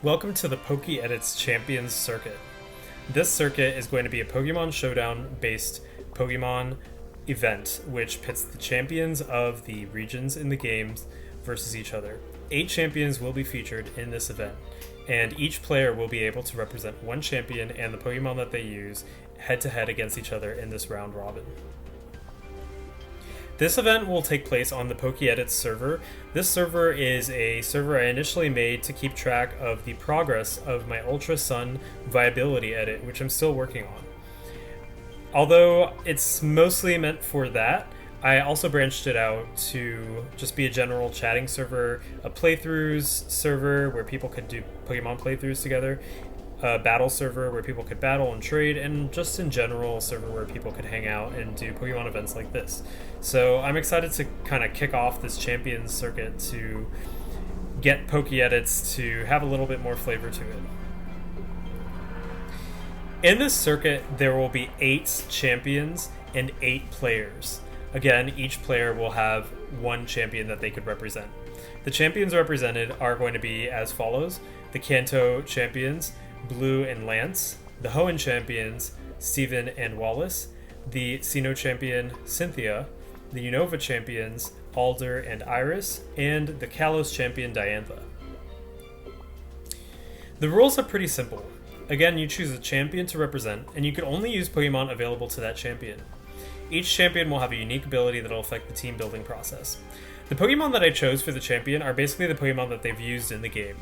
Welcome to the Pokedits Champions Circuit. This circuit is going to be a Pokemon Showdown-based Pokemon event, which pits the champions of the regions in the games versus each other. 8 champions will be featured in this event, and each player will be able to represent one champion and the Pokemon that they use head-to-head against each other in this round robin. This event will take place on the Pokedits server. This server is a server I initially made to keep track of the progress of my Ultra Sun viability edit, which I'm still working on. Although it's mostly meant for that, I also branched it out to just be a general chatting server, a playthroughs server where people could do Pokemon playthroughs together, a battle server where people could battle and trade, and just in general a server where people could hang out and do Pokemon events like this. So I'm excited to kind of kick off this Champions circuit to get Pokedits to have a little bit more flavor to it. In this circuit, there will be 8 champions and 8 players. Again, each player will have one champion that they could represent. The champions represented are going to be as follows: the Kanto champions, Blue and Lance; the Hoenn champions, Steven and Wallace; the Sinnoh champion, Cynthia; the Unova champions, Alder and Iris; and the Kalos champion, Diantha. The rules are pretty simple. Again, you choose a champion to represent, and you can only use Pokemon available to that champion. Each champion will have a unique ability that will affect the team building process. The Pokemon that I chose for the champion are basically the Pokemon that they've used in the game.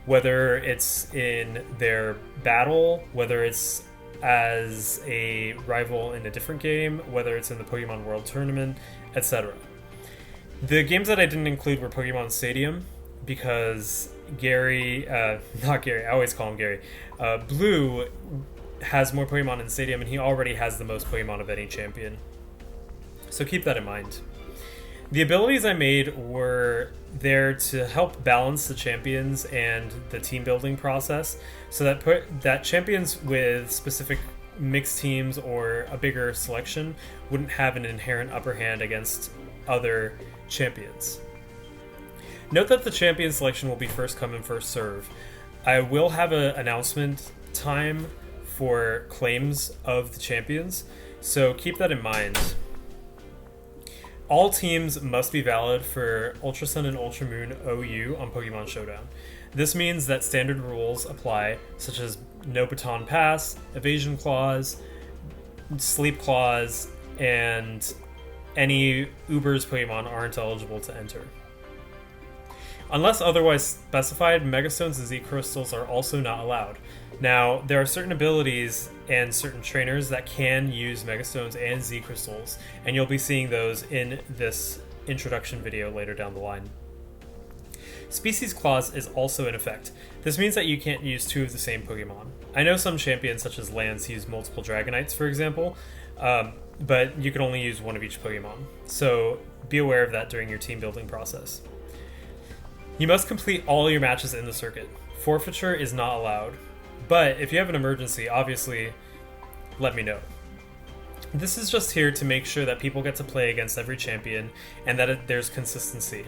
Whether it's in their battle, whether it's as a rival in a different game, whether it's in the Pokemon World Tournament, etc. The games that I didn't include were Pokemon Stadium, because not Gary, I always call him Gary, Blue has more Pokemon in Stadium, and he already has the most Pokemon of any champion. So keep that in mind. The abilities I made were there to help balance the champions and the team building process, so that champions with specific mixed teams or a bigger selection wouldn't have an inherent upper hand against other champions. Note that the champion selection will be first come and first serve. I will have an announcement time for claims of the champions, so keep that in mind. All teams must be valid for Ultra Sun and Ultra Moon OU on Pokemon Showdown. This means that standard rules apply, such as no baton pass, evasion clause, sleep clause, and any Uber's Pokemon aren't eligible to enter. Unless otherwise specified, Megastones and Z-Crystals are also not allowed. Now, there are certain abilities and certain trainers that can use Megastones and Z-Crystals, and you'll be seeing those in this introduction video later down the line. Species Clause is also in effect. This means that you can't use 2 of the same Pokemon. I know some champions, such as Lance, use multiple Dragonites, for example, but you can only use one of each Pokemon, so be aware of that during your team building process. You must complete all your matches in the circuit. Forfeiture is not allowed, but if you have an emergency, obviously, let me know. This is just here to make sure that people get to play against every champion and that there's consistency.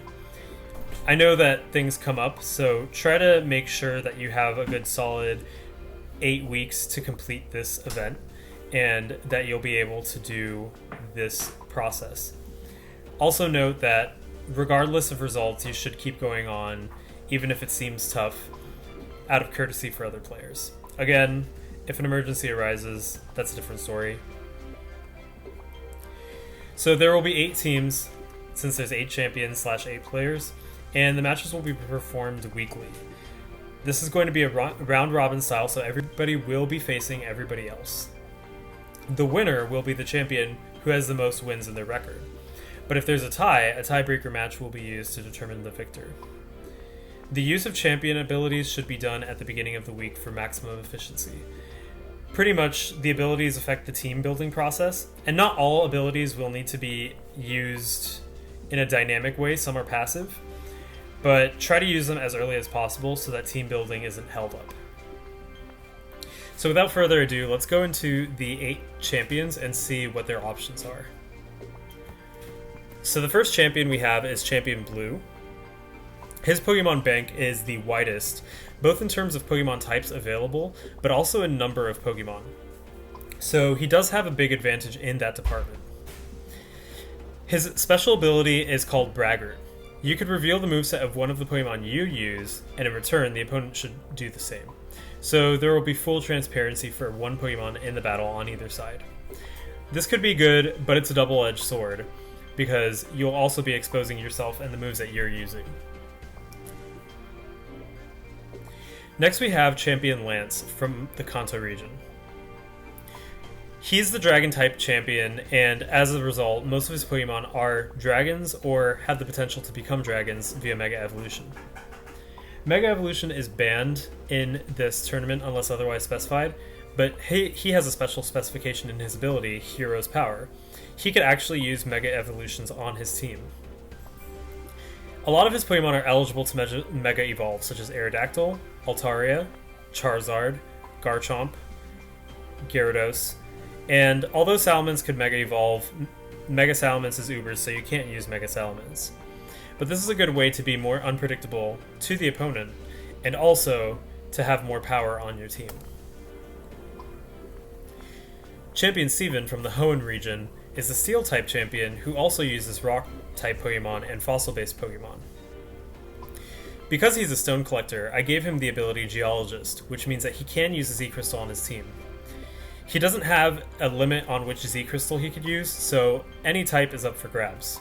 I know that things come up, so try to make sure that you have a good solid 8 weeks to complete this event and that you'll be able to do this process. Also note that regardless of results, you should keep going on, even if it seems tough, out of courtesy for other players. Again, if an emergency arises, that's a different story. So there will be 8 teams, since there's 8 champions / 8 players, and the matches will be performed weekly. This is going to be a round robin style, so everybody will be facing everybody else. The winner will be the champion who has the most wins in their record. But if there's a tiebreaker match will be used to determine the victor. The use of champion abilities should be done at the beginning of the week for maximum efficiency. Pretty much, the abilities affect the team building process, and not all abilities will need to be used in a dynamic way. Some are passive, but try to use them as early as possible so that team building isn't held up. So without further ado, let's go into the 8 champions and see what their options are. So the first champion we have is Champion Blue. His Pokemon bank is the widest, both in terms of Pokemon types available, but also in number of Pokemon. So he does have a big advantage in that department. His special ability is called Braggart. You could reveal the moveset of one of the Pokemon you use, and in return, the opponent should do the same. So there will be full transparency for one Pokemon in the battle on either side. This could be good, but it's a double-edged sword, because you'll also be exposing yourself and the moves that you're using. Next we have Champion Lance from the Kanto region. He's the Dragon-type champion, and as a result, most of his Pokemon are dragons or have the potential to become dragons via Mega Evolution. Mega Evolution is banned in this tournament unless otherwise specified, but he has a special specification in his ability, Hero's Power. He could actually use Mega Evolutions on his team. A lot of his Pokemon are eligible to Mega Evolve, such as Aerodactyl, Altaria, Charizard, Garchomp, Gyarados, and although Salamence could Mega Evolve, Mega Salamence is Ubers, so you can't use Mega Salamence. But this is a good way to be more unpredictable to the opponent, and also to have more power on your team. Champion Steven from the Hoenn region is the Steel-type champion who also uses Rock-type Pokemon and Fossil-based Pokemon. Because he's a stone collector, I gave him the ability Geologist, which means that he can use a Z-Crystal on his team. He doesn't have a limit on which Z-Crystal he could use, so any type is up for grabs.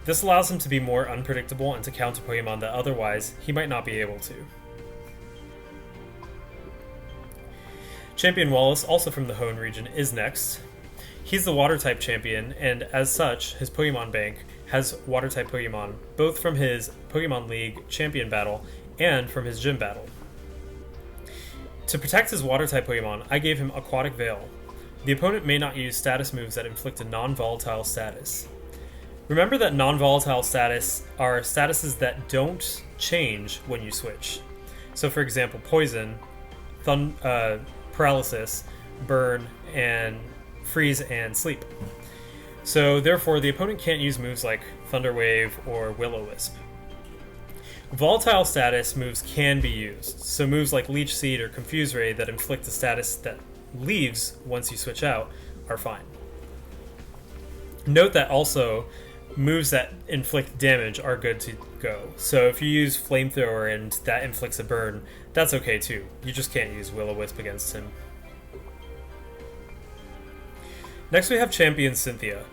This allows him to be more unpredictable and to counter Pokemon that otherwise he might not be able to. Champion Wallace, also from the Hoenn region, is next. He's the Water-type champion, and as such, his Pokemon bank has Water-type Pokemon, both from his Pokemon League champion battle and from his gym battle. To protect his Water-type Pokemon, I gave him Aquatic Veil. The opponent may not use status moves that inflict a non-volatile status. Remember that non-volatile status are statuses that don't change when you switch. So for example, Poison, Paralysis, Burn, and Freeze and Sleep. So therefore, the opponent can't use moves like Thunder Wave or Will-O-Wisp. Volatile status moves can be used, so moves like Leech Seed or Confuse Ray that inflict a status that leaves once you switch out are fine. Note that also, moves that inflict damage are good to go. So if you use Flamethrower and that inflicts a burn, that's okay too. You just can't use Will-O-Wisp against him. Next we have Champion Cynthia.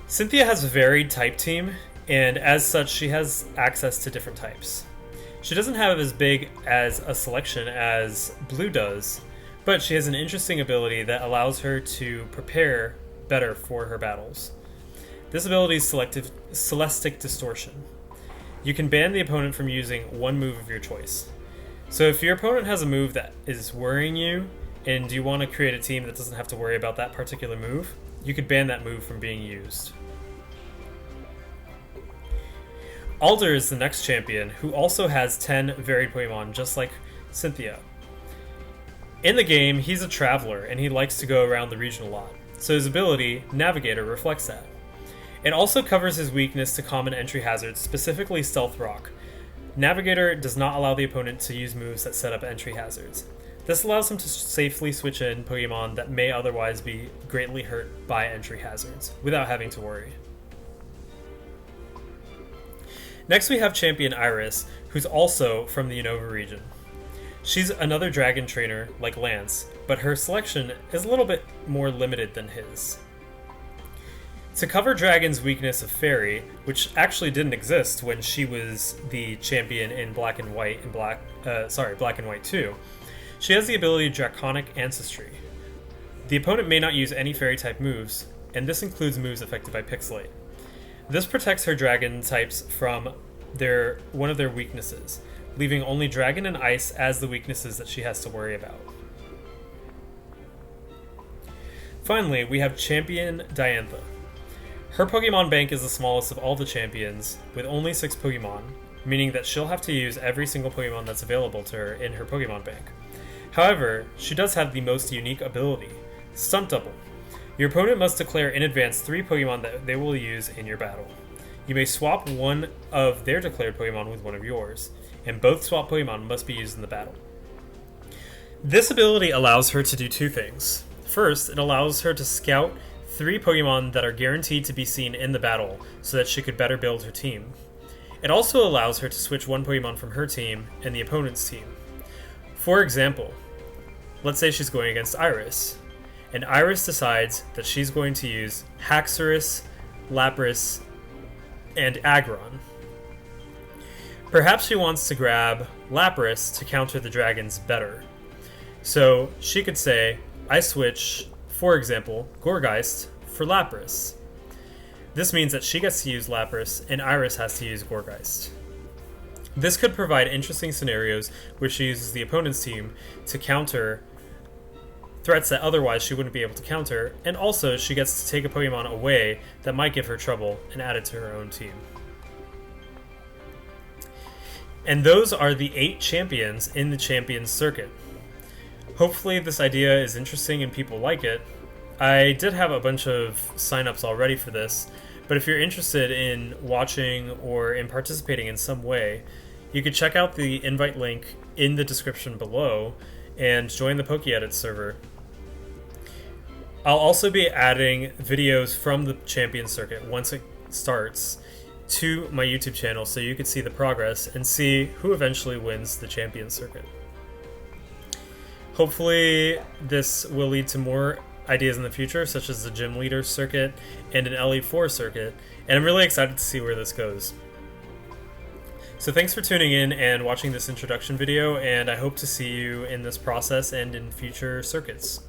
Cynthia has a varied type team, and as such she has access to different types. She doesn't have as big as a selection as Blue does, but she has an interesting ability that allows her to prepare better for her battles. This ability is Celestic Distortion. You can ban the opponent from using one move of your choice. So if your opponent has a move that is worrying you, and you want to create a team that doesn't have to worry about that particular move, you could ban that move from being used. Alder is the next champion, who also has 10 varied Pokemon, just like Cynthia. In the game, he's a traveler, and he likes to go around the region a lot, so his ability, Navigator, reflects that. It also covers his weakness to common entry hazards, specifically Stealth Rock. Navigator does not allow the opponent to use moves that set up entry hazards. This allows him to safely switch in Pokemon that may otherwise be greatly hurt by entry hazards, without having to worry. Next we have Champion Iris, who's also from the Unova region. She's another dragon trainer, like Lance, but her selection is a little bit more limited than his. To cover Dragon's weakness of Fairy, which actually didn't exist when she was the champion in Black and White and Black and White 2, she has the ability Draconic Ancestry. The opponent may not use any Fairy-type moves, and this includes moves affected by Pixelate. This protects her Dragon types from one of their weaknesses, leaving only Dragon and Ice as the weaknesses that she has to worry about. Finally, we have Champion Diantha. Her Pokemon bank is the smallest of all the champions, with only 6 Pokemon, meaning that she'll have to use every single Pokemon that's available to her in her Pokemon bank. However, she does have the most unique ability, Stunt Double. Your opponent must declare in advance 3 Pokemon that they will use in your battle. You may swap one of their declared Pokemon with one of yours, and both swap Pokemon must be used in the battle. This ability allows her to do two things. First, it allows her to scout 3 Pokemon that are guaranteed to be seen in the battle so that she could better build her team. It also allows her to switch one Pokemon from her team and the opponent's team. For example, let's say she's going against Iris, and Iris decides that she's going to use Haxorus, Lapras, and Aggron. Perhaps she wants to grab Lapras to counter the dragons better. So she could say, I switch, for example, Gourgeist for Lapras. This means that she gets to use Lapras and Iris has to use Gourgeist. This could provide interesting scenarios where she uses the opponent's team to counter threats that otherwise she wouldn't be able to counter, and also she gets to take a Pokemon away that might give her trouble and add it to her own team. And those are the 8 champions in the Champions Circuit. Hopefully this idea is interesting and people like it. I did have a bunch of signups already for this, but if you're interested in watching or in participating in some way, you could check out the invite link in the description below and join the Pokedits server. I'll also be adding videos from the Champions Circuit once it starts to my YouTube channel so you can see the progress and see who eventually wins the Champions Circuit. Hopefully this will lead to more ideas in the future, such as the Gym Leader Circuit and an LE4 Circuit, and I'm really excited to see where this goes. So thanks for tuning in and watching this introduction video, and I hope to see you in this process and in future circuits.